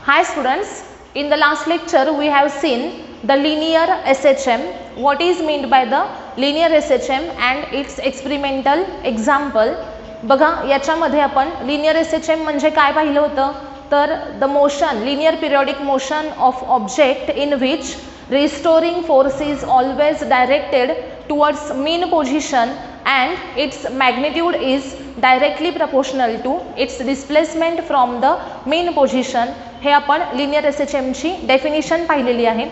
Hi students, in the last lecture we have seen the linear SHM. What is meant by the linear SHM and its experimental example. बघा याच्यामध्ये आपण linear SHM म्हणजे काय पाहिलं होतं तर the motion, linear periodic motion of object in which restoring force is always directed towards mean position and its magnitude is directly proportional to its displacement from the mean position. हे आपण linear SHM ची definition पाहिलेली आहे.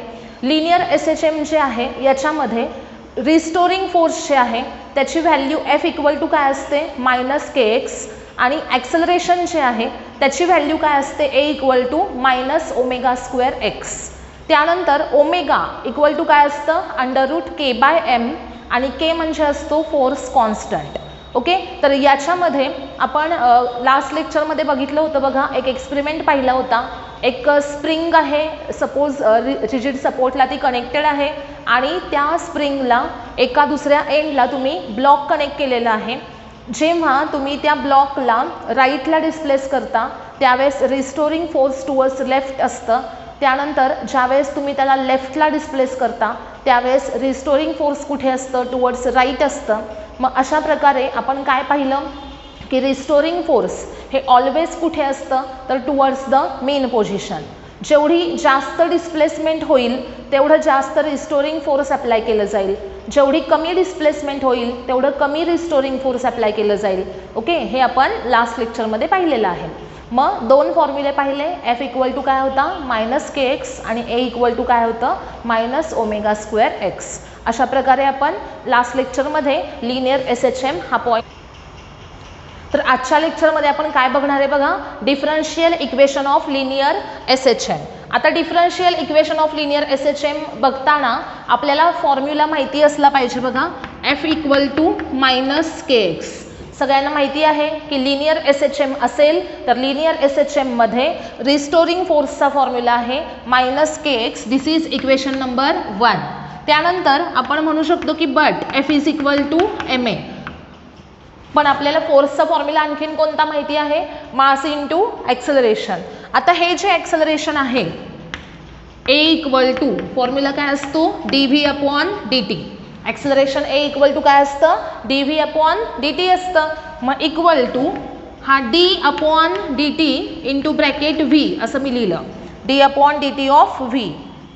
Linear SHM जे आहे याच्यामध्ये restoring force जे आहे त्याची व्हॅल्यू F इक्वल टू काय असते -kx आणि ॲक्सेलरेशन जे आहे त्याची व्हॅल्यू काय असते A इक्वल टू -ω²x. त्यानंतर ओमेगा इक्वल टू काय असतं √k/m आणि k म्हणजे असतो फोर्स कॉन्स्टंट. ओके, तर याच्यामध्ये आपण लास्ट लेक्चरमध्ये बघितलं होतं बघा, एक एक्सपेरिमेंट पाहिला होता. एक स्प्रिंग आहे, सपोज रिजिड सपोर्टला ती कनेक्टेड आहे आणि त्या स्प्रिंगला एका दुसऱ्या एंडला तुम्ही ब्लॉक कनेक्ट केलेला आहे. जेव्हा तुम्ही त्या ब्लॉकला राईटला डिस्प्लेस करता त्यावेळेस रिस्टोरिंग फोर्स टुवर्ड्स लेफ्ट असतं. त्यानंतर ज्यावेळेस तुम्ही त्याला लेफ्टला डिस्प्लेस करता त्यावेळेस रिस्टोरिंग फोर्स कुठे असतं टुवर्ड्स राईट असतं. मग अशा प्रकारे आपण काय पाहिलं की रिस्टोरिंग फोर्स हे ऑलवेज कुठे असतं तर टुवर्ड्स द मेन पोझिशन. जेवढी जास्त डिस्प्लेसमेंट होईल तेवढं जास्त रिस्टोरिंग फोर्स अप्लाय केलं जाईल. जेवढी कमी डिस्प्लेसमेंट होईल तेवढं कमी रिस्टोरिंग फोर्स अप्लाय केलं जाईल. ओके, हे आपण लास्ट लेक्चरमध्ये पाहिलेलं आहे. मग दोन फॉर्म्युले पाहिले, F इक्वल टू काय होता -kx आणि A इक्वल टू काय होतं -ω²x. अशा प्रकारे आपण लास्ट लेक्चरमध्ये लिनियर SHM हा पॉईंट. तर आजच्या लेक्चरमध्ये आपण काय बघणार आहे बघा, differential equation of linear SHM. आता differential equation of linear SHM बघताना आपल्याला फॉर्म्युला माहिती असला पाहिजे बघा. F equal to -kx. सगळ्यांना माहिती आहे की लिनियर SHM असेल तर लिनियर SHM मध्ये रिस्टोरिंग फोर्सचा फॉर्म्युला आहे -kx. This is equation number 1. त्यानंतर आपण म्हणू शकतो की but F is equal to ma. पण आपल्याला फोर्सचा फॉर्म्युला आणखीन कोणता माहिती आहे, मास इंटू ॲक्सेलरेशन. आता हे जे ॲक्सेलरेशन आहे A इक्वल टू फॉर्म्युला काय असतो dv/dt. Acceleration A equal to काय असतं dv/dt असतं. मग इक्वल टू हा d/dt इंटू ब्रॅकेट v असं मी लिहिलं. d/dt of v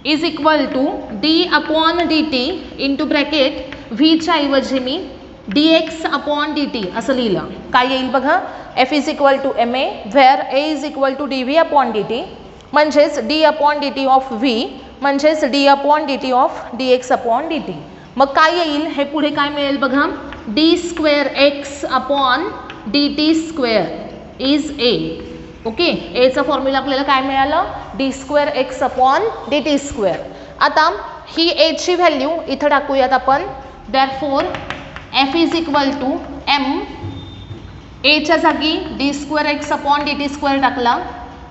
is equal to d/dt into bracket v च्या ऐवजी मी dx/dt असं लिहिलं. काय येईल बघा, F is equal to ma where A is equal to dv/dt म्हणजेच d/dt ऑफ v म्हणजेच d/dt ऑफ dx/dt. मग काय येईल हे पुढे काय मिळेल बघा, d²x/dt² इज A. ओके, Aचा फॉर्म्युला आपल्याला काय मिळालं d²x/dt². आता ही A ची व्हॅल्यू इथं टाकूयात आपण. Therefore F is equal to m, A च्या जागी d²x/dt² टाकला.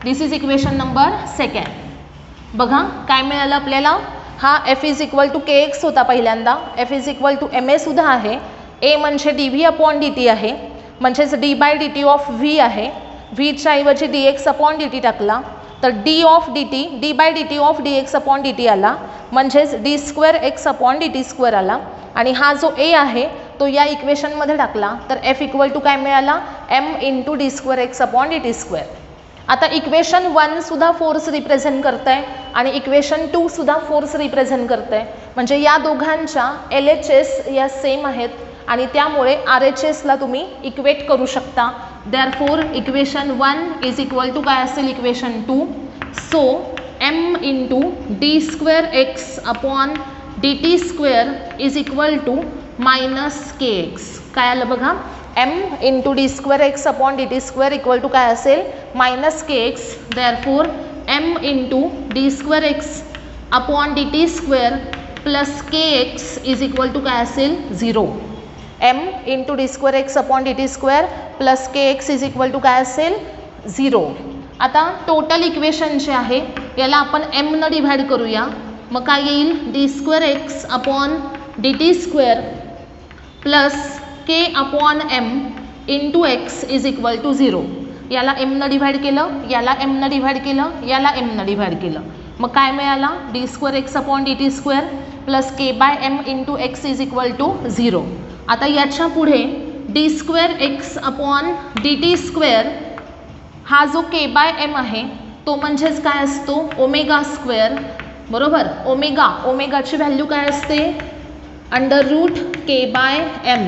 This is equation number 2. बघा काय मिळालं आपल्याला, हा F is equal to kx होता पहिल्यांदा, F is equal to ma सुद्धा आहे. A म्हणजे dv/dt आहे म्हणजेच d/dt ऑफ v आहे. v च्या ऐवजी dx/dt टाकला तर d/dt ऑफ dx/dt आला म्हणजेच d²x/dt² आला. आणि हा जो A आहे तो या इक्वेशनमध्ये टाकला तर F इक्वल टू काय मिळाला m इंटू d²x/dt². आता इक्वेशन 1 सुद्धा फोर्स रिप्रेझेंट करत आहे आणि इक्वेशन 2 सुद्धा फोर्स रिप्रेझेंट करत आहे. म्हणजे या दोघांच्या LHS या सेम आहेत आणि त्यामुळे RHSला तुम्ही इक्वेट करू शकता. Therefore equation 1 is equal to काय असेल equation 2. So m into d²x/dt² is equal to -kx. काय आलं बघा, m into d²x/dt² equal to काय असेल -kx. Therefore m into d²x/dt² plus kx is equal to काय असेल 0. m into d²x/dt² plus kx is equal to काय असेल 0. आता टोटल इक्वेशन जे आहे याला आपण m न डिव्हाइड करूया. मग काय येईल d²x/dt² plus k/m into x is equal to 0. याला एमनं डिव्हाइड केलं, याला एमनं डिव्हाइड केलं, याला एमनं डिव्हाइड केलं, मग काय मिळाला d²x/dt² plus k/m into x is equal to 0. आता याच्या पुढे d²x/dt² हा जो k/m आहे तो म्हणजेच काय असतो ओमेगा², बरोबर. ओमेगाची व्हॅल्यू काय असते √k/m.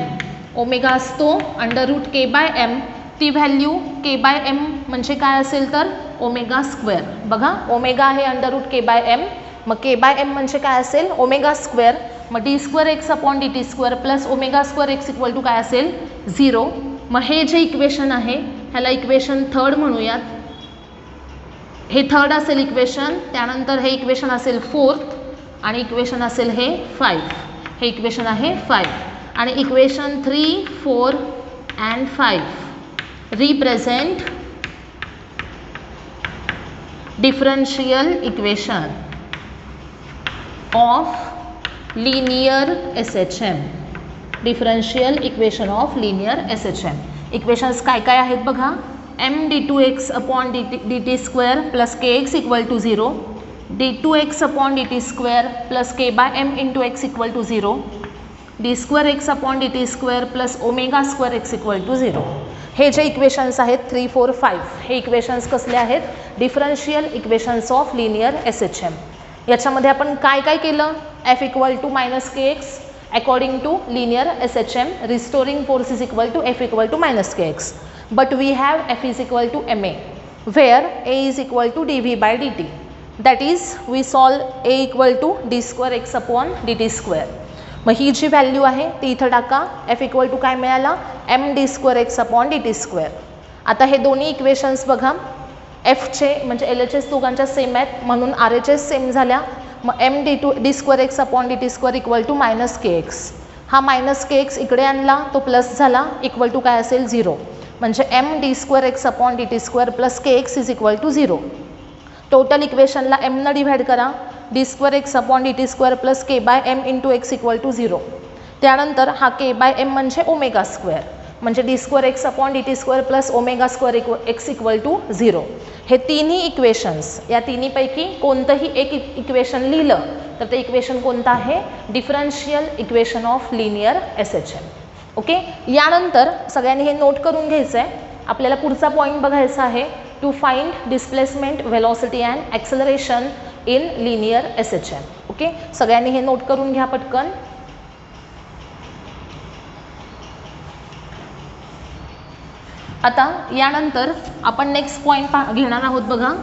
ओमेगा असतो √k/m. ती व्हॅल्यू k/m म्हणजे काय असेल तर ओमेगा². बघा ओमेगा आहे √k/m, मग k/m म्हणजे काय असेल ओमेगा². मग d²x/dt² प्लस ओमेगा²x इक्वल टू काय असेल 0. मग हे जे इक्वेशन आहे ह्याला इक्वेशन 3 म्हणूयात. हे 3 असेल इक्वेशन, त्यानंतर हे इक्वेशन असेल 4th आणि इक्वेशन असेल हे 5. हे इक्वेशन आहे 5 आणि equation 3, 4 and 5 represent differential equation of linear SHM. differential equation of linear SHM. Equations काय काय आहेत बघा. m(d2x/dt² plus kx equal to 0, d2x/dt² plus k/m into x equal to 0, d²x/dt² plus ओमेगा²x इक्वल टू 0. हे जे equations आहेत 3, 4, 5 हे equations कसले आहेत differential equations of linear SHM. याच्यामध्ये आपण काय काय केलं f equal to -kx according to linear SHM restoring force is equal to f equal to -kx. But we have f is equal to ma, where a is equal to dv/dt. That is, we solve a equal to d²x/dt². मग ही जी value आहे ती इथं टाका. f equal to काय मिळाला md²x/dt². आता हे दोन्ही इक्वेशन्स बघा, fचे म्हणजे LHS दोघांच्या सेम आहेत म्हणून RHS सेम झाल्या. मग md²x/dt² इक्वल टू -kx. हा -kx इकडे आणला तो प्लस झाला इक्वल टू काय असेल 0. म्हणजे md²x/dt² plus kx is equal to 0. Total इक्वेशनला m न डिव्हाइड करा, d²x/dt² plus k/m into x equal to 0. त्यानंतर हा k/m म्हणजे ओमेगा², म्हणजे d²x/dt² प्लस ओमेगा²x इक्वल टू 0. हे तिन्ही इक्वेशन्स, या तिन्हीपैकी कोणतंही एक इक्वेशन लिहिलं तर ते इक्वेशन कोणतं आहे differential equation of linear SHM. Okay. यानंतर सगळ्यांनी हे नोट करून घ्यायचं आहे. आपल्याला पुढचा पॉईंट बघायचा आहे to find displacement, velocity and acceleration in linear SHM. Okay. सगळ्यांनी हे नोट करून घ्या पटकन. आता यानंतर आपण नेक्स्ट पॉईंट घेणार आहोत बघा.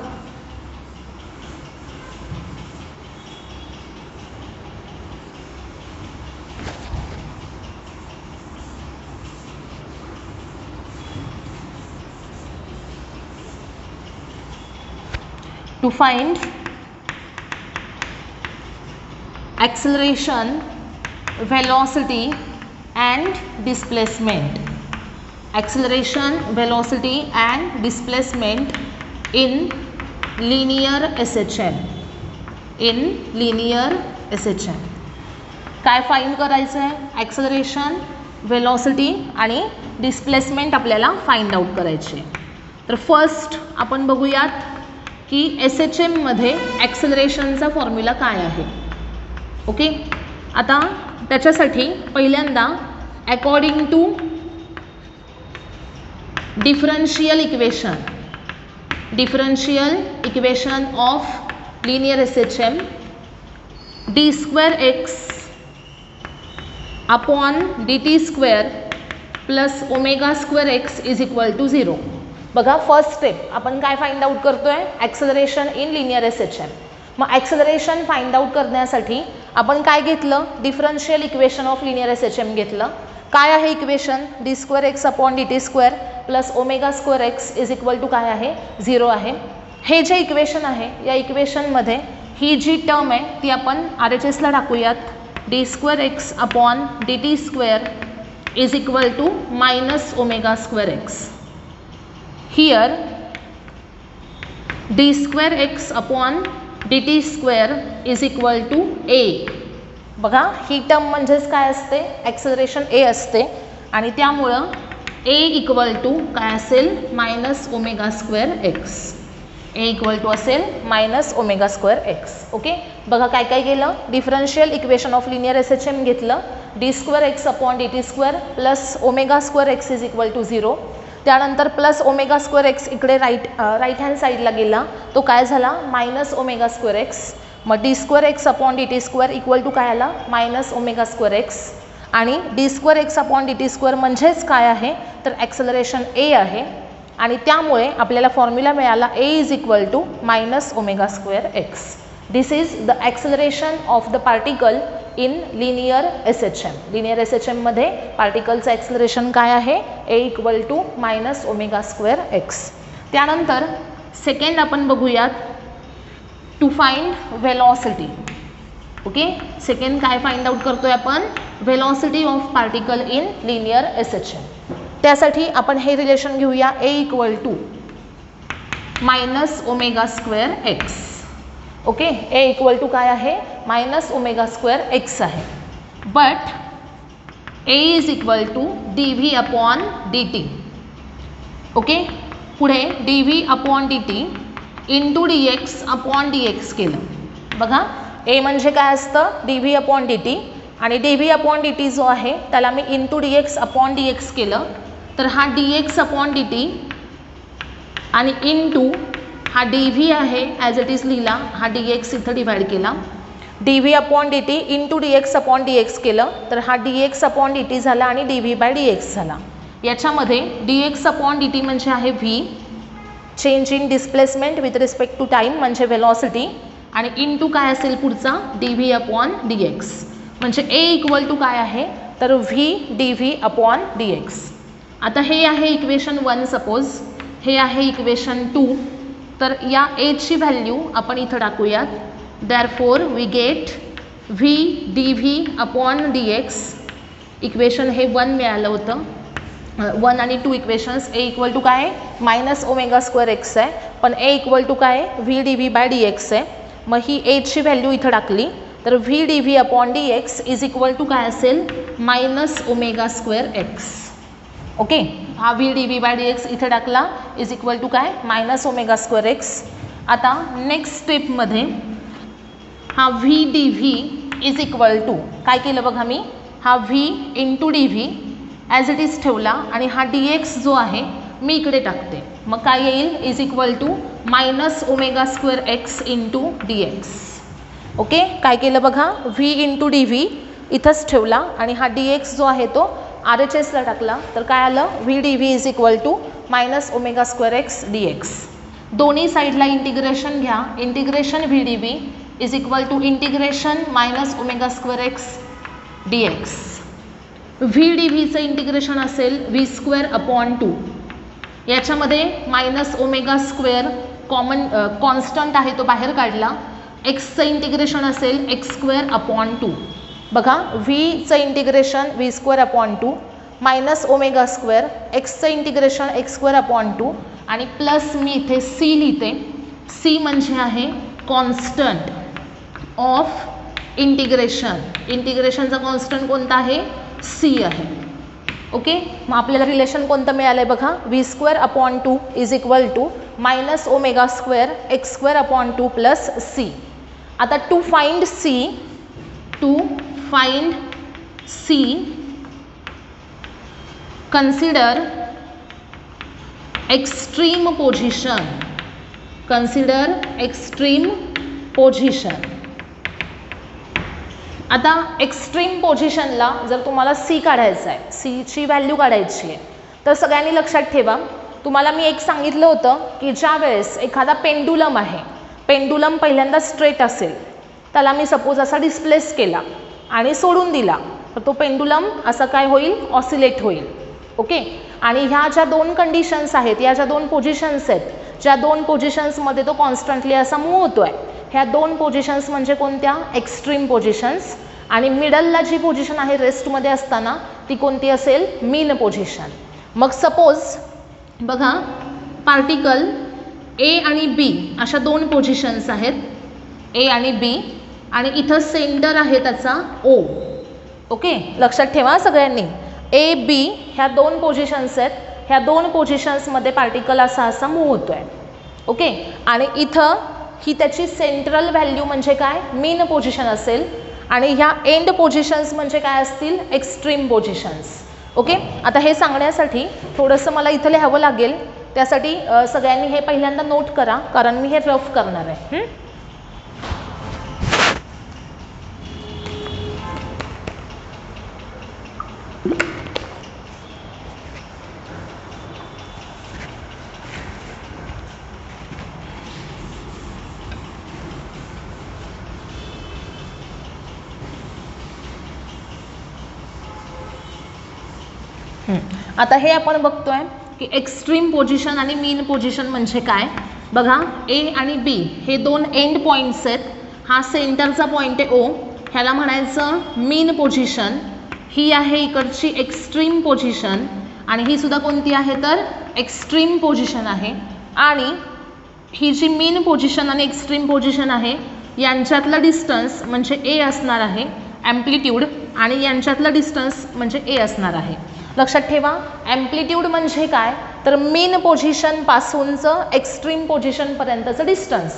To find acceleration, velocity and displacement. Acceleration, velocity and displacement in linear SHM. In linear SHM. काय फाइंड करायचं आहे? ॲक्सेलरेशन, वेलॉसिटी आणि डिस्प्लेसमेंट आपल्याला फाइंड आउट करायचे. तर फर्स्ट आपण बघूयात की SHM मध्ये ॲक्सेलरेशनचा फॉर्म्युला काय आहे. ओके. आता त्याच्यासाठी पहिल्यांदा according to differential equation of linear SHM, d²x/dt² plus ओमेगा²x इज इक्वल टू 0. बघा फर्स्ट स्टेप आपण काय फाइंड आउट करतोय ॲक्सेलरेशन इन लिनियर SHM. मग ॲक्सेलरेशन फाइंड आउट करण्यासाठी आपण काय घेतलं differential equation of linear SHM घेतलं. काय आहे इक्वेशन d²x/dt² प्लस ओमेगा²x इज इक्वल टू काय आहे 0 आहे. हे जे इक्वेशन आहे या इक्वेशनमध्ये ही जी टर्म आहे ती आपण RHSला टाकूयात. d²x/dt² इज इक्वल टू -ओमेगा²x. Here d²x/dt² is equal to a. बघा ही टर्म म्हणजेच काय असते ॲक्सेलरेशन a असते आणि त्यामुळं ए इक्वल टू काय असेल minus omega square x. A equal to असेल minus omega square x. Okay, बघा काय काय केलं, differential equation of linear S H M घेतलं, D square X upon D T square plus omega square X is equal to 0. त्यानंतर plus omega square X इकडे right hand साईडला गेला, तो काय झाला मायनस ओमेगा स्क्वेअर एक्स. मग D square X upon D T square equal to काय आला मायनस ओमेगा स्क्वेअर एक्स. आणि D square X upon D T square म्हणजेच काय आहे तर ॲक्सेलरेशन ए आहे. आणि त्यामुळे आपल्याला फॉर्म्युला मिळाला A is equal to minus omega square x. This is the acceleration of the particle in linear S H M. Linear S H एममध्ये पार्टिकलचं ॲक्सेलरेशन काय आहे A equal to minus omega square x. त्यानंतर second आपण बघूयात to find velocity. Okay, second काय find out करतोय आपण velocity of particle in linear S H M. त्यासाठी आपण हे रिलेशन घेऊया A equal to minus omega square x. Okay, a equal to काय आहे मायनस ओमेगा स्क्वेअर एक्स आहे. But a is equal to d V upon D t. Okay, पुढे d V upon D T into D x upon D x केलं. बघा a म्हणजे काय असतं d V upon D T, आणि D V upon D t जो आहे त्याला मी into D x upon D x केलं, तर हा D x upon D T आणि इंटू हा डी व्ही आहे ॲज इट इज लिहिला, हा डी एक्स इथं डिवाइड केला. D V upon D T into D x upon D x केलं, तर हा D x upon D T झाला आणि D V by D X झाला. याच्यामध्ये D x upon D T म्हणजे आहे V, change in displacement with respect to time म्हणजे वेलॉसिटी, आणि इंटू काय असेल पुढचा D V upon D x. म्हणजे ए इक्वल टू काय आहे तर v D V upon D x. आता हे आहे इक्वेशन 1, सपोज हे आहे इक्वेशन 2. तर या एची व्हॅल्यू आपण इथं टाकूयात. Therefore we get v D V upon D x. Equation हे 1 मिळालं होतं, 1 आणि 2 इक्वेशन्स. ए इक्वल टू काय मायनस ओमेगा स्क्वेअर एक्स आहे, पण ए इक्वल टू काय v D V by D x आहे. मग ही एची व्हॅल्यू इथं टाकली तर v D V upon D x is equal to काय असेल minus omega square x. Okay, हा V D V by D X इथे टाकला इज इक्वल टू काय मायनस ओमेगा स्क्वेअर एक्स. आता नेक्स्ट स्टेपमध्ये हा V D V is equal to काय केलं बघा, मी हा V into D V as it is ठेवला आणि हा डी एक्स जो आहे मी इकडे टाकते. मग काय येईल is equal to minus omega square X into D X. Okay, काय केलं बघा व्ही इंटू डी व्ही इथंच ठेवला आणि हा डी एक्स जो आहे तो आर एच एसला टाकला, तर काय आलं v D V is equal to minus omega square x d x. दोन्ही साईडला इंटिग्रेशन घ्या. Integration v D V is equal to integration minus omega square x d x. V d व्हीचं integration असेल v square upon 2. याच्यामध्ये minus omega square common constant आहे तो बाहेर काढला. एक्सचं इंटिग्रेशन असेल एक्स स्क्वेअर अपॉन 2. बघा व्हीचं integration v square upon 2 minus omega square एक्सचं integration x square upon 2 आणि प्लस मी इथे सी लिहिते. सी म्हणजे आहे कॉन्स्टंट ऑफ इंटिग्रेशन. इंटिग्रेशनचा कॉन्स्टंट कोणता आहे सी आहे. ओके, मग आपल्याला रिलेशन कोणतं मिळालं आहे बघा v square upon 2 is equal to minus omega square x square upon 2 plus c. आता to find c consider extreme position. आता एक्स्ट्रीम पोझिशनला जर तुम्हाला सी काढायचं आहे, सीची व्हॅल्यू काढायची आहे, तर सगळ्यांनी लक्षात ठेवा. तुम्हाला मी एक सांगितलं होतं की ज्या वेळेस एखादा पेंडुलम आहे, पेंडुलम पहिल्यांदा स्ट्रेट असेल, त्याला मी सपोज असा डिस्प्लेस केला आणि सोडून दिला, तर तो पेंडुलम असा काय होईल ऑसिलेट होईल. ओके, आणि ह्या ज्या 2 कंडिशन्स आहेत, या ज्या 2 पोझिशन्स आहेत, ज्या 2 पोझिशन्समध्ये तो कॉन्स्टंटली असा मूव्ह होतो आहे, ह्या 2 पोझिशन्स म्हणजे कोणत्या एक्स्ट्रीम पोझिशन्स. आणि मिडलला जी पोझिशन आहे रेस्टमध्ये असताना ती कोणती असेल मीन पोझिशन. मग सपोज बघा पार्टिकल ए आणि बी अशा 2 पोझिशन्स आहेत, ए आणि बी, आणि इथं सेंटर आहे त्याचा ओ. ओके, लक्षात ठेवा सगळ्यांनी ए बी ह्या दोन पोझिशन्स आहेत, ह्या दोन पोझिशन्समध्ये पार्टिकल असा मूव्ह होतो आहे. ओके, आणि इथं ही त्याची सेंट्रल व्हॅल्यू म्हणजे काय, मीन पोझिशन असेल, आणि ह्या एंड पोझिशन्स म्हणजे काय असतील, एक्स्ट्रीम पोझिशन्स. ओके, आता हे सांगण्यासाठी थोडंसं मला इथं लिहावं लागेल, त्यासाठी सगळ्यांनी हे पहिल्यांदा नोट करा, कारण मी हे रफ करणार आहे. आता हे आपण बघतोय की एक्स्ट्रीम पोझिशन आणि मीन पोझिशन म्हणजे काय. बघा, ए आणि बी हे दोन एंड पॉईंट्स आहेत. हा सेंटरचा पॉईंट आहे ओ, ह्याला म्हणायचं मीन पोझिशन. ही आहे इकडची एक्स्ट्रीम पोझिशन, आणि ही सुद्धा कोणती आहे तर एक्स्ट्रीम पोझिशन आहे. आणि ही जी मीन पोझिशन आणि एक्स्ट्रीम पोझिशन आहे यांच्यातलं डिस्टन्स म्हणजे ए असणार आहे ॲम्प्लिट्यूड, आणि यांच्यातलं डिस्टन्स म्हणजे ए असणार आहे. लक्षात ठेवा, ॲम्प्लिट्यूड म्हणजे काय तर मीन पोझिशनपासूनचं एक्स्ट्रीम पोझिशनपर्यंतचं डिस्टन्स,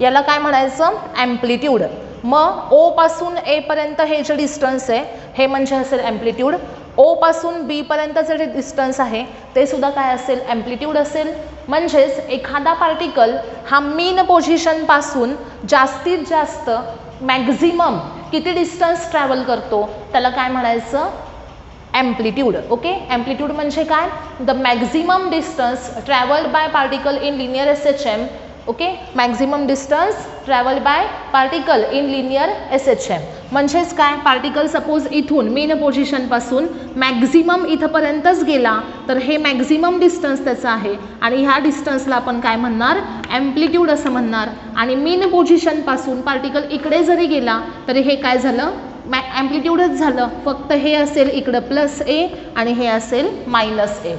याला काय म्हणायचं, ॲम्प्लिट्यूड. मग ओपासून एपर्यंत हे जे डिस्टन्स आहे हे म्हणजे असेल ॲम्प्लिट्यूड. ओपासून बीपर्यंतचं जे डिस्टन्स आहे ते सुद्धा काय असेल, ॲम्प्लिट्यूड असेल. म्हणजेच एखादा पार्टिकल हा मीन पोझिशनपासून जास्तीत जास्त मॅक्झिमम किती डिस्टन्स ट्रॅव्हल करतो त्याला काय म्हणायचं, ॲम्प्लिट्यूड. ओके, ॲम्प्लिट्यूड म्हणजे काय, the maximum distance travelled by particle in linear SHM. Okay, maximum distance travelled by particle in linear SHM म्हणजेच काय, पार्टिकल सपोज इथून मीन पोझिशनपासून मॅक्झिमम इथंपर्यंतच गेला तर हे मॅक्झिमम डिस्टन्स त्याचं आहे, आणि ह्या डिस्टन्सला आपण काय म्हणणार, ॲम्प्लिट्यूड असं म्हणणार. आणि मीन पोझिशनपासून पार्टिकल इकडे जरी गेला तरी हे काय झालं, ॲम्प्लिट्यूडच झालं, फक्त हे असेल इकडं प्लस ए आणि हे असेल मायनस ए.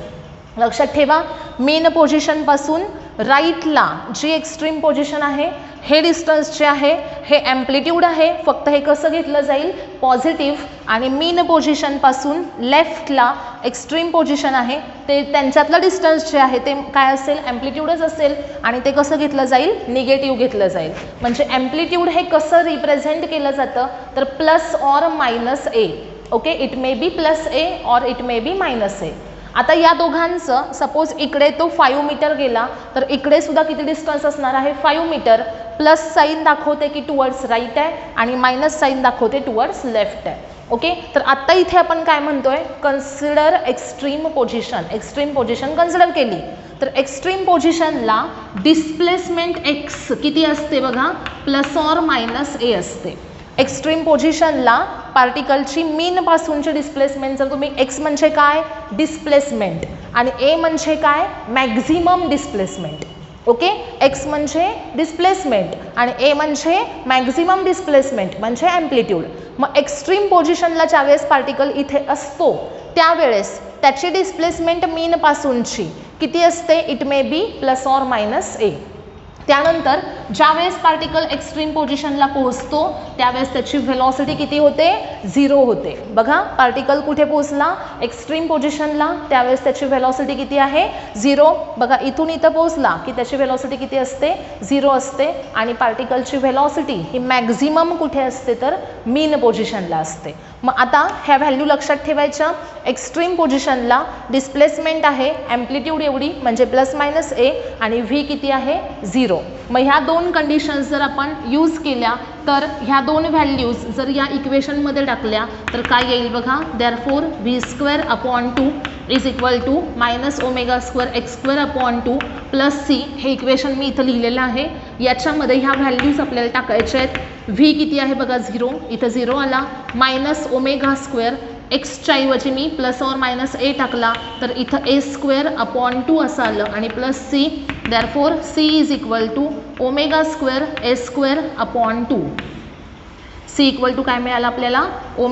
लक्षात ठेवा, मेन पोझिशनपासून राईटला जी एक्स्ट्रीम पोझिशन आहे हे डिस्टन्स जे आहे हे ॲम्प्लिट्यूड आहे, फक्त हे कसं घेतलं जाईल, पॉझिटिव्ह. आणि मीन पोझिशनपासून लेफ्टला एक्स्ट्रीम पोझिशन आहे ते त्यांच्यातलं डिस्टन्स जे आहे ते काय असेल, ॲम्प्लिट्यूडच असेल, आणि ते कसं घेतलं जाईल, निगेटिव्ह घेतलं जाईल. म्हणजे ॲम्प्लिट्यूड हे कसं रिप्रेझेंट केलं जातं तर plus or minus a. Okay, it may be plus a or it may be minus a. आता या दोघांचं सपोज इकडे तो 5 मीटर गेला तर इकडे सुद्धा किती डिस्टन्स असणार आहे, 5 मीटर. प्लस साईन दाखवते की टुवर्ड्स राईट आहे आणि मायनस साईन दाखवते टुवर्ड्स लेफ्ट आहे. ओके, तर आत्ता इथे आपण काय म्हणतोय, consider extreme position. Extreme position consider केली तर एक्स्ट्रीम पोझिशनला डिस्प्लेसमेंट एक्स किती असते बघा, प्लस ऑर मायनस ए असते. एक्स्ट्रीम पोझिशनला पार्टिकलची मीनपासूनची डिस्प्लेसमेंट, जर तुम्ही एक्स म्हणजे काय, डिस्प्लेसमेंट, आणि ए म्हणजे काय, मॅक्झिमम डिस्प्लेसमेंट. ओके, एक्स म्हणजे डिस्प्लेसमेंट आणि ए म्हणजे मॅक्झिमम डिस्प्लेसमेंट म्हणजे ॲम्प्लिट्यूड. मग एक्स्ट्रीम पोझिशनला ज्यावेळेस पार्टिकल इथे असतो त्यावेळेस त्याची डिस्प्लेसमेंट मीनपासूनची किती असते, it may be plus or minus a. त्यानंतर ज्यावेळेस पार्टिकल एक्स्ट्रीम पोझिशनला पोहोचतो त्यावेळेस त्याची व्हेलॉसिटी किती होते, 0 होते. बघा, पार्टिकल कुठे पोहोचला, एक्स्ट्रीम पोझिशनला, त्यावेळेस त्याची व्हेलॉसिटी किती आहे, 0. बघा, इथून इथं पोहोचला की त्याची व्हेलॉसिटी किती असते, 0 असते. आणि पार्टिकलची व्हेलॉसिटी ही मॅक्झिमम कुठे असते तर मीन पोझिशनला असते. मग आता ह्या व्हॅल्यू लक्षात ठेवायच्या. एक्स्ट्रीम पोझिशनला डिस्प्लेसमेंट आहे ॲम्प्लिट्यूड एवढी म्हणजे प्लस मायनस ए, आणि व्ही किती आहे, 0. मग ह्या दोन कंडिशन्स जर आपण यूज केल्या तर ह्या दोन व्हॅल्यूज जर या इक्वेशनमध्ये टाकल्या तर काय येईल बघा, therefore v²/2 is equal to -ω² x²/2 plus c. हे इक्वेशन मी इथं लिहिलेलं आहे. याच्यामध्ये ह्या व्हॅल्यूज आपल्याला टाकायच्या आहेत. व्ही किती आहे बघा, 0, इथं 0 आला. -ω² एक्सच्या ऐवजी मी प्लस ऑर मायनस ए टाकला तर इथं a²/2 असं आलं, आणि plus c. Therefore c is equal to ω² a²/2. C equal to काय मिळालं आपल्याला, ω²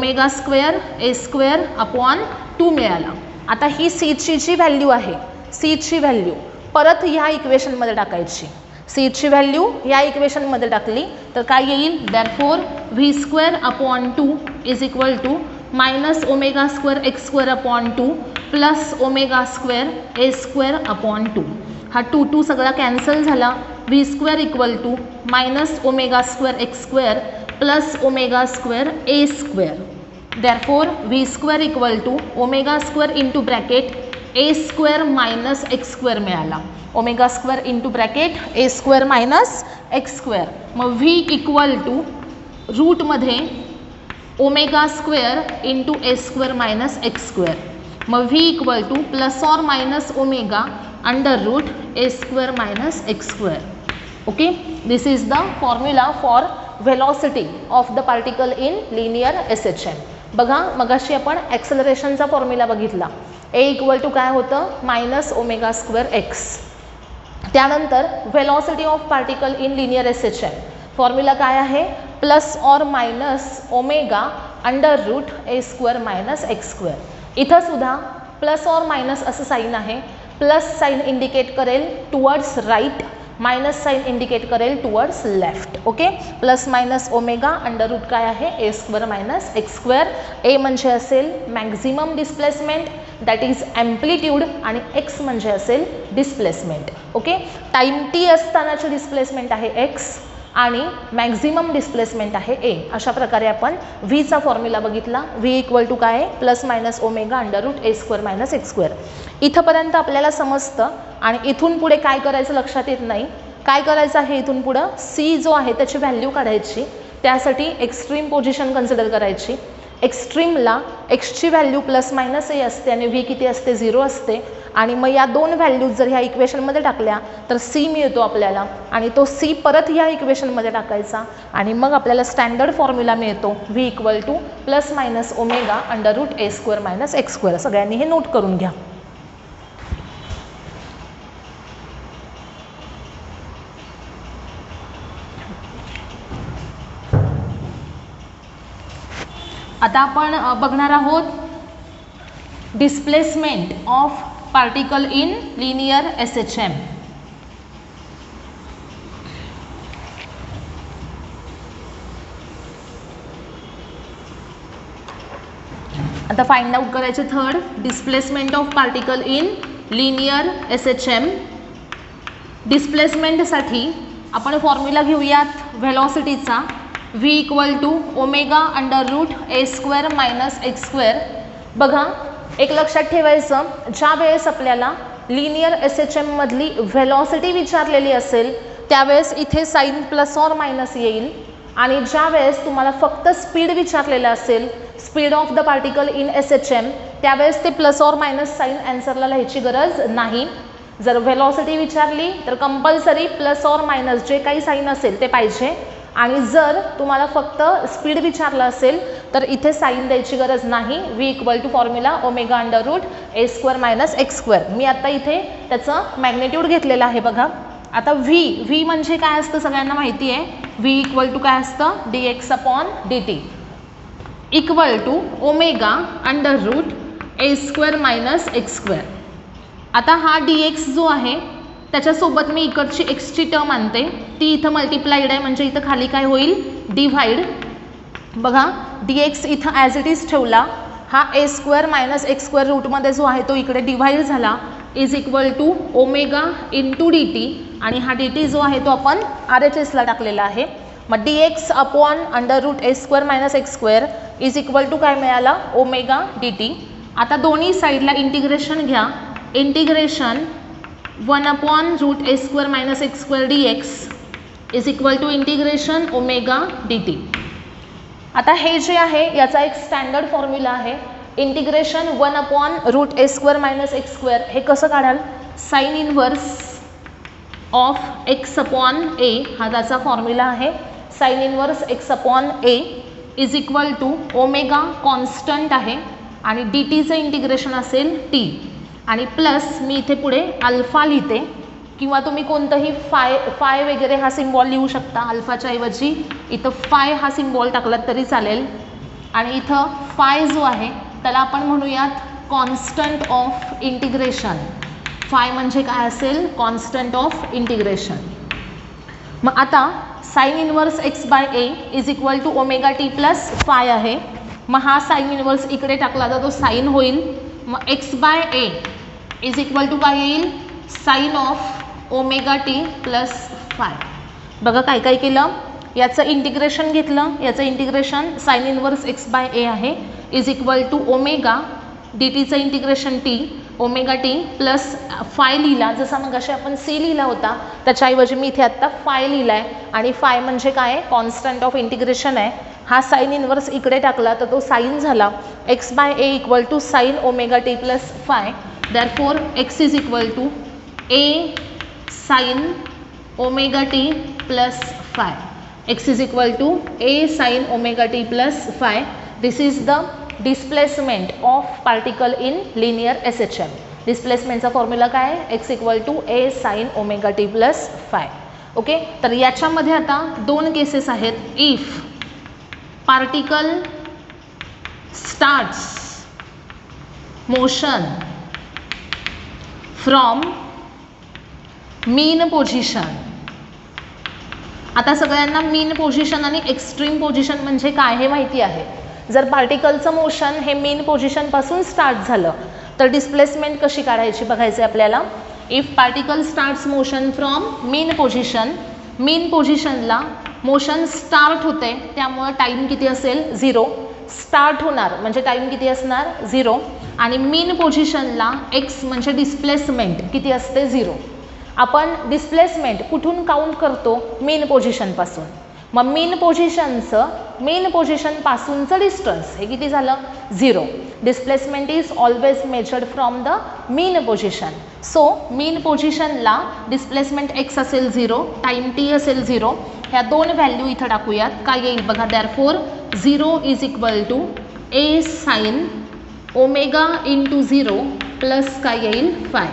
a²/2 मिळाला. आता ही सीची जी व्हॅल्यू आहे, सीची व्हॅल्यू परत ह्या इक्वेशनमध्ये टाकायची. सीची व्हॅल्यू या इक्वेशनमध्ये टाकली तर काय येईल, therefore v²/2 is equal to minus omega square x square upon 2 plus omega square a square upon 2. हा 2 सगळा कॅन्सल झाला. V square equal to minus omega square x square plus omega square a square. Therefore v square equal to omega square into bracket a square minus x square मिळाला. Omega square into bracket a square minus x square. मग V equal to रूटमध्ये omega square into A square minus x square. मग V equal to plus or minus omega under root A square minus x square. Okay, this is the formula for velocity of the particle in linear SHM. बघा मगाशी आपण ॲक्सेलरेशनचा formula बघितला. ए equal to काय होतं minus omega square x. त्यानंतर velocity of particle in linear SHM formula काय आहे plus or minus omega under root A square minus x square. इथं सुद्धा प्लस ऑर मायनस असं साईन आहे. प्लस साईन इंडिकेट करेल towards right, minus sign indicate करेल towards left. Okay, plus minus omega under root काय आहे a square minus x square. A म्हणजे असेल maximum displacement that is amplitude आणि x म्हणजे असेल डिस्प्लेसमेंट. ओके, टाईम टी असतानाची डिस्प्लेसमेंट आहे एक्स आणि मॅक्झिमम डिस्प्लेसमेंट आहे ए. अशा प्रकारे आपण व्हीचा फॉर्म्युला बघितला. व्ही इक्वल टू काय आहे plus minus omega under root ए स्क्वेअर मायनस एक्स स्क्वेअर. इथंपर्यंत आपल्याला समजतं आणि इथून पुढे काय करायचं लक्षात येत नाही. काय करायचं आहे इथून पुढं सी जो आहे त्याची व्हॅल्यू काढायची. त्यासाठी एक्स्ट्रीम पोझिशन कन्सिडर करायची. एक्स्ट्रीमला एक्सची व्हॅल्यू प्लस मायनस ए असते आणि व्ही किती असते 0 असते. आणि मग या दोन व्हॅल्यूज जर ह्या इक्वेशनमध्ये टाकल्या तर सी मिळतो आपल्याला आणि तो सी परत ह्या इक्वेशनमध्ये टाकायचा आणि मग आपल्याला स्टँडर्ड फॉर्म्युला मिळतो v equal to plus minus omega under root A square minus x square. सगळ्यांनी हे नोट करून घ्या. आता आपण बघणार आहोत displacement of particle in linear SHM. आता फाइंड आउट करायचे third displacement of particle in linear SHM. डिस्प्लेसमेंटसाठी आपण फॉर्म्युला घेऊयात व्हेलॉसिटीचा. V equal to omega under root A square minus x square. बघा एक लक्षात ठेवायचं, ज्या वेळेस आपल्याला लिनियर SHM मधली व्हेलॉसिटी विचारलेली असेल त्यावेळेस इथे साईन प्लस ऑर मायनस येईल आणि ज्या वेळेस तुम्हाला फक्त स्पीड विचारलेलं असेल speed of the particle in SHM त्यावेळेस ते प्लस ऑर मायनस साईन आन्सरला लिहायची गरज नाही. जर व्हेलॉसिटी विचारली तर कंपल्सरी प्लस ऑर मायनस जे काही साईन असेल ते पाहिजे आणि जर तुम्हाला फक्त स्पीड विचारलं असेल तर इथे साईन द्यायची गरज नाही. V equal to formula omega under root A square minus x square. मी आता इथे त्याचं मॅग्नेट्यूड घेतलेलं आहे. बघा आता व्ही म्हणजे काय असतं सगळ्यांना माहिती आहे. व्ही इक्वल टू काय असतं dx upon dt equal to omega under root A square minus x square. आता हा dx जो आहे त्याच्यासोबत मी इकडची एक्सची टर्म आणते, ती इथं मल्टिप्लाइड आहे म्हणजे इथं खाली काय होईल डिव्हाइड. बघा dx इथं ॲज इट इज ठेवला. हा A square minus x square रूटमध्ये जो आहे तो इकडे डिव्हाइड झाला is equal to omega into dt आणि हा dt जो आहे तो आपण RHSला टाकलेला आहे. मग dx upon under root A square minus x square is equal to काय मिळाला ओमेगा dt. आता दोन्ही साईडला इंटिग्रेशन घ्या. Integration 1 upon root A square minus x square dx is equal to integration omega dt. आता हे जे आहे याचा एक स्टँडर्ड फॉर्म्युला आहे. इंटिग्रेशन 1 अपॉन रूट ए स्क्वेअर मायनस एक्स स्क्वेअर हे कसं काढाल sine inverse of x upon a हा त्याचा फॉर्म्युला आहे. Sine inverse X upon A is equal to omega constant आहे आणि dtचं इंटिग्रेशन असेल t आणि प्लस मी इथे पुढे अल्फा लिहिते किंवा तुम्ही कोणतंही फाय वगैरे हा सिम्बॉल लिहू शकता. अल्फाच्या ऐवजी इथं फाय हा सिम्बॉल टाकलात तरी चालेल आणि इथं फाय जो आहे त्याला आपण म्हणूयात कॉन्स्टंट ऑफ इंटिग्रेशन. फाय म्हणजे काय असेल कॉन्स्टंट ऑफ इंटिग्रेशन. मग आता sine inverse x by A is equal to omega T plus phi आहे मग हा साईन इनवर्स इकडे टाकला तर तो साईन होईल. मग x by A is equal to काय येईल, sine of omega T plus phi. बघा काय काय केलं, याचं इंटिग्रेशन घेतलं, याचं integration sine inverse x by a आहे is equal to omega d टीचं integration t omega T plus phi लिहिला, जसा मग असे आपण सी लिहिला होता त्याच्याऐवजी मी इथे आत्ता फाय लिहिला आहे. आणि फाय म्हणजे काय, कॉन्स्टंट ऑफ इंटिग्रेशन आहे. हा साईन इनवर्स इकडे टाकला तर तो साईन झाला. X by A equal to sine omega T plus phi. Therefore x is equal to A sine omega T plus phi. X is equal to A sine omega T plus phi. This is the displacement of particle in linear SHM. डिस्प्लेसमेंटचा formula काय आहे, x equal to A sine omega T plus phi. Okay, तर याच्यामध्ये आता दोन cases आहेत. If particle starts motion from mean position. आता सगळ्यांना मीन पोझिशन आणि एक्स्ट्रीम पोझिशन म्हणजे काय हे माहिती आहे. जर पार्टिकलचं मोशन हे मीन पोझिशनपासून स्टार्ट झालं तर डिस्प्लेसमेंट कशी काढायची बघायचं आपल्याला. If particle starts motion from mean position, mean पोझिशनला मोशन स्टार्ट होते त्यामुळं टाईम किती असेल, 0. स्टार्ट होणार म्हणजे टाईम किती असणार, 0. आणि मीन पोझिशनला एक्स म्हणजे डिस्प्लेसमेंट किती असते, 0. आपण डिस्प्लेसमेंट कुठून काउंट करतो, मीन पोझिशनपासून. मग मीन पोझिशनपासूनचं डिस्टन्स हे किती झालं, 0. Displacement is always measured from the mean position. So mean पोझिशनला डिस्प्लेसमेंट एक्स असेल 0, टाईम टी असेल 0. ह्या दोन व्हॅल्यू इथं टाकूयात, काय येईल बघा. Therefore 0 is equal to A sine omega into 0 plus काय येईल, फाय.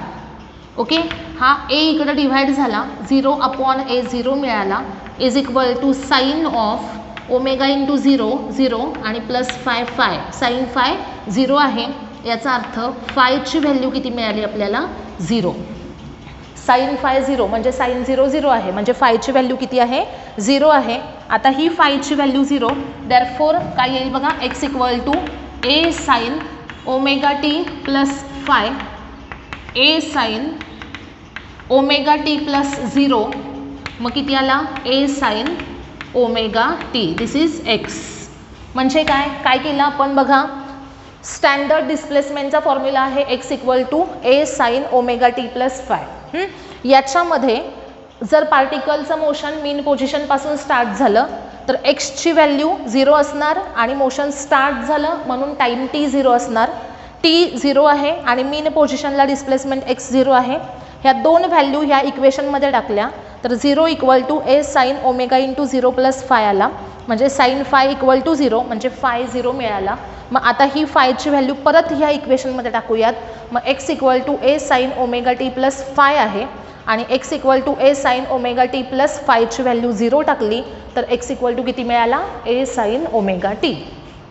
ओके, हा ए इकडं डिव्हाइड झाला, 0 अपॉन ए 0 मिळाला is equal to sine of omega into 0 0 आणि plus phi phi. Sine phi 0 आहे, याचा अर्थ फायची व्हॅल्यू किती मिळाली आपल्याला, 0. साईन फाय 0 म्हणजे साईन 0 0 आहे म्हणजे फायची व्हॅल्यू किती आहे, 0 आहे. आता ही फायची व्हॅल्यू 0, देअरफॉर काय येईल बघा, x equal to A sine omega T plus phi, a sine omega T plus 0. मग किती आला, a sine omega t. This is x. म्हणजे काय काय केलं आपण बघा, स्टँडर्ड डिस्प्लेसमेंटचा फॉर्म्युला आहे x equal to A sine omega T plus phi. याच्यामध्ये जर पार्टिकलचं मोशन मीन पोझिशनपासून स्टार्ट झालं तर एक्सची व्हॅल्यू 0 असणार आणि मोशन स्टार्ट झालं म्हणून टाईम टी 0 असणार. टी 0 आहे आणि मीन पोझिशनला डिस्प्लेसमेंट एक्स 0 आहे. ह्या दोन व्हॅल्यू ह्या इक्वेशनमध्ये टाकल्या तर 0 equal to A sine omega into 0 plus phi आला. म्हणजे साईन फाय इक्वल टू 0 म्हणजे फाय 0 मिळाला. मग आता ही फायची व्हॅल्यू परत ह्या इक्वेशनमध्ये टाकूयात. मग x equal to A sine omega T plus phi आहे आणि x equal to A sine omega T plus फायची व्हॅल्यू 0 टाकली तर एक्स इक्वल टू किती मिळाला, ए साईन ओमेगा टी.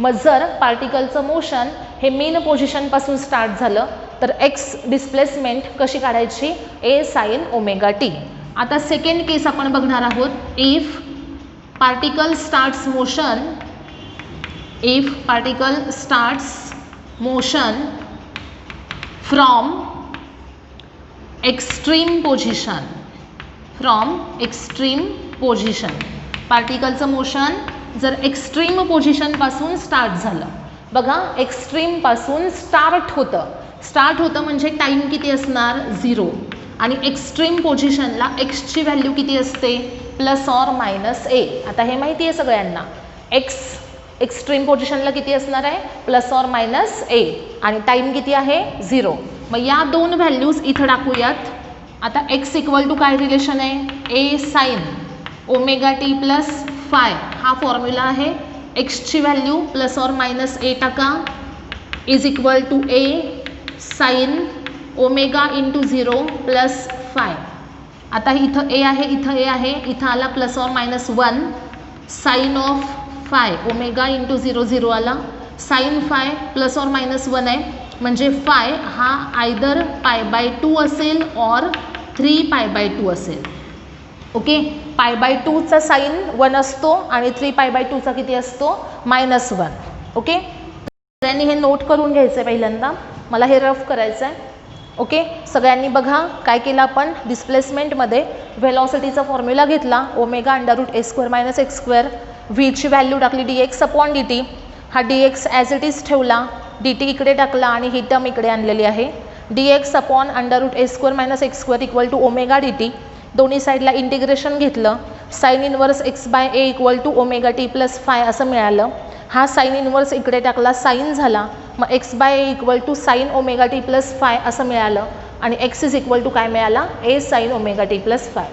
मग जर पार्टिकलचं मोशन हे मीन पोझिशनपासून स्टार्ट झालं तर एक्स डिस्प्लेसमेंट कशी काढायची, ए साईन ओमेगा टी. आता सेकंड केस आपण बघणार आहोत. If particle starts motion from extreme position. पार्टिकलचं मोशन जर एक्स्ट्रीम पोझिशनपासून स्टार्ट झालं, बघा एक्स्ट्रीमपासून स्टार्ट होतं म्हणजे टाईम किती असणार, 0. आणि एक्स्ट्रीम पोझिशनला एक्सची व्हॅल्यू किती असते, प्लस ऑर मायनस ए. आता हे माहिती आहे सगळ्यांना, एक्स एक्स्ट्रीम पोझिशनला किती असणार आहे, प्लस ऑर मायनस ए आणि टाईम किती आहे, 0. मग या दोन व्हॅल्यूज इथं टाकूयात. आता एक्स इक्वल टू काय रिलेशन आहे, a sine omega T plus phi हा फॉर्म्युला आहे. एक्सची value plus or minus a टाका is equal to A sine omega into 0 plus phi. आता इथं ए आहे, इथं ए आहे, इथं आला plus or minus 1. Sine of phi omega into 0 0 आला. Sine phi plus or minus 1 आहे म्हणजे फाय हा आयदर π/2 असेल और 3π/2 असेल. ओके, π/2चा साईन 1 असतो आणि 3π/2चा किती असतो, -1. ओके, सगळ्यांनी हे नोट करून घ्यायचं आहे. पहिल्यांदा मला हे रफ करायचं आहे. ओके, सगळ्यांनी बघा काय केलं आपण. डिस्प्लेसमेंटमध्ये व्हेलॉसिटीचा फॉर्म्युला घेतला, ओमेगा अंडर रूट ए स्क्वेअर मायनस एक्स स्क्वेअर. व्हीची व्हॅल्यू टाकली dx अपॉन dt. हा dx ॲज इट इज ठेवला, dt इकडे टाकला आणि ही टर्म इकडे आणलेली आहे. dx upon under root A square minus x square equal to omega dt. दोन्ही साईडला इंटिग्रेशन घेतलं. Sine inverse x by A equal to omega T plus phi असं मिळालं. हा साइन इनवर्स इकडे टाकला, साईन झाला. मग x by A equal to sine omega T plus phi असं मिळालं. आणि एक्स इज इक्वल टू काय मिळाला, a sine omega T plus phi.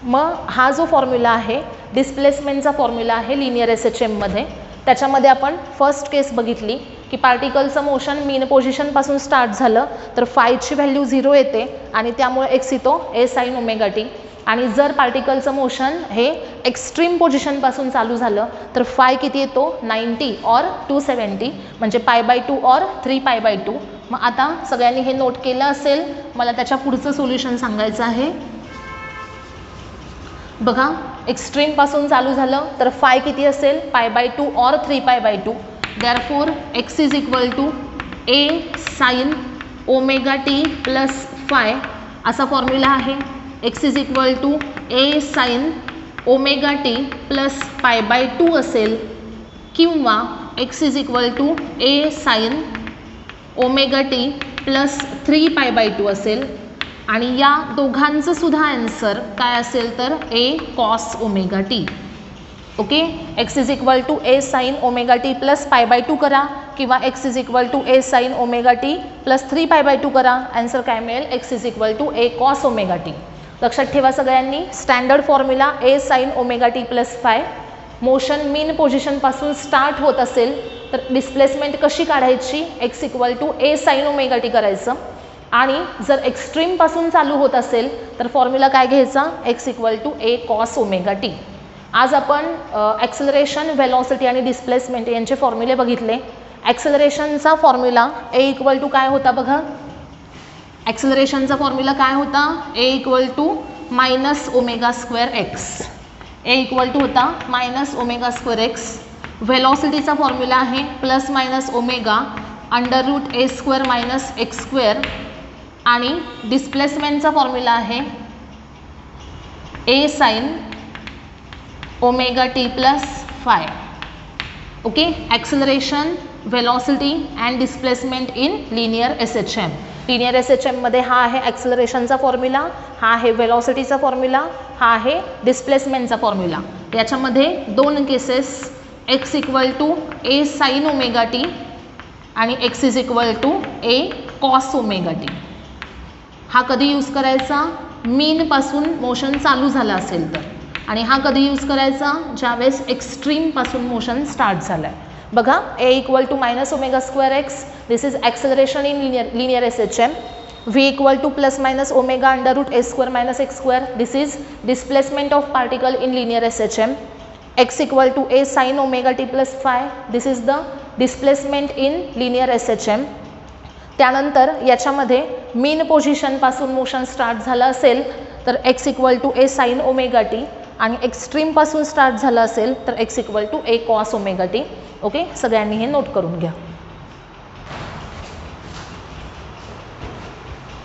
मग हा जो फॉर्म्युला आहे डिस्प्लेसमेंटचा फॉर्म्युला आहे लिनियर SHMमध्ये. त्याच्यामध्ये आपण फर्स्ट केस बघितली की पार्टिकलचं मोशन मीन पोझिशनपासून स्टार्ट झालं तर फायची व्हॅल्यू 0 येते आणि त्यामुळे एक्स येतो ए साइन ओमेगा टी. आणि जर पार्टिकलचं मोशन हे एक्स्ट्रीम पोझिशनपासून चालू झालं तर फाय किती येतो 90 और 270 म्हणजे π/2 और 3π/2. मग आता सगळ्यांनी हे नोट केलं असेल. मला त्याच्या पुढचं सोल्युशन सांगायचं आहे. बघा, एक्स्ट्रीमपासून चालू झालं तर फाय किती असेल π/2 और 3π/2. Therefore x is equal to A sine omega T plus phi असा फॉर्म्युला आहे. X is equal to A sine omega T plus π/2 असेल किंवा x is equal to A sine omega T plus 3π/2 असेल. आणि या दोघांचं सुद्धा आन्सर काय असेल तर a cos omega T. Okay, x is equal to A sine omega T plus π/2 करा किंवा x is equal to A sine omega T plus 3π/2 करा. आन्सर काय मिळेल, x is equal to A cos omega t. लक्षात ठेवा सगळ्यांनी, standard formula a sine omega T plus phi. Motion mean पोझिशनपासून start होत असेल तर डिस्प्लेसमेंट कशी काढायची, x equal to A sine omega T करायचं. आणि जर एक्स्ट्रीमपासून चालू होत असेल तर फॉर्म्युला काय घ्यायचा, x equal to A cos omega t. आज आपण ॲक्सेलरेशन, व्हेलॉसिटी आणि डिस्प्लेसमेंट यांचे फॉर्म्युले बघितले. ॲक्सेलरेशनचा फॉर्म्युला ए इक्वल टू काय होता बघा. ॲक्सेलरेशनचा फॉर्म्युला काय होता, a equal to minus omega square x. A equal to होता मायनस ओमेगा स्क्वेअर एक्स. व्हेलॉसिटीचा फॉर्म्युला आहे plus minus omega under root ए स्क्वेअर मायनस एक्स स्क्वेअर. आणि डिस्प्लेसमेंटचा फॉर्म्युला आहे a sine omega T plus phi. Okay, acceleration, velocity and displacement in linear SHM. Linear SHMमध्ये हा आहे ॲक्सेलरेशनचा formula, हा आहे व्हेलॉसिटीचा फॉर्म्युला, हा आहे डिस्प्लेसमेंटचा फॉर्म्युला. याच्यामध्ये दोन cases, x equal to A sine omega T आणि x is equal to A cos omega t. हा कधी यूज करायचा, मीनपासून मोशन चालू झालं असेल तर. आणि हा कधी यूज करायचा, ज्यावेळेस एक्स्ट्रीमपासून मोशन स्टार्ट झालं आहे. बघा, a equal to minus omega square x, this is acceleration in linear SHM. V equal to plus minus omega under root A square minus x square, this is displacement of particle in linear SHM. X equal to A sine omega T plus phi, this is the displacement in linear SHM. त्यानंतर याच्यामध्ये मीन पोझिशनपासून motion start झालं असेल तर X equal to A sine omega T आणि एक्स्ट्रीमपासून start झालं असेल तर X equal to A cos omega T. Okay, सगळ्यांनी हे नोट करून घ्या.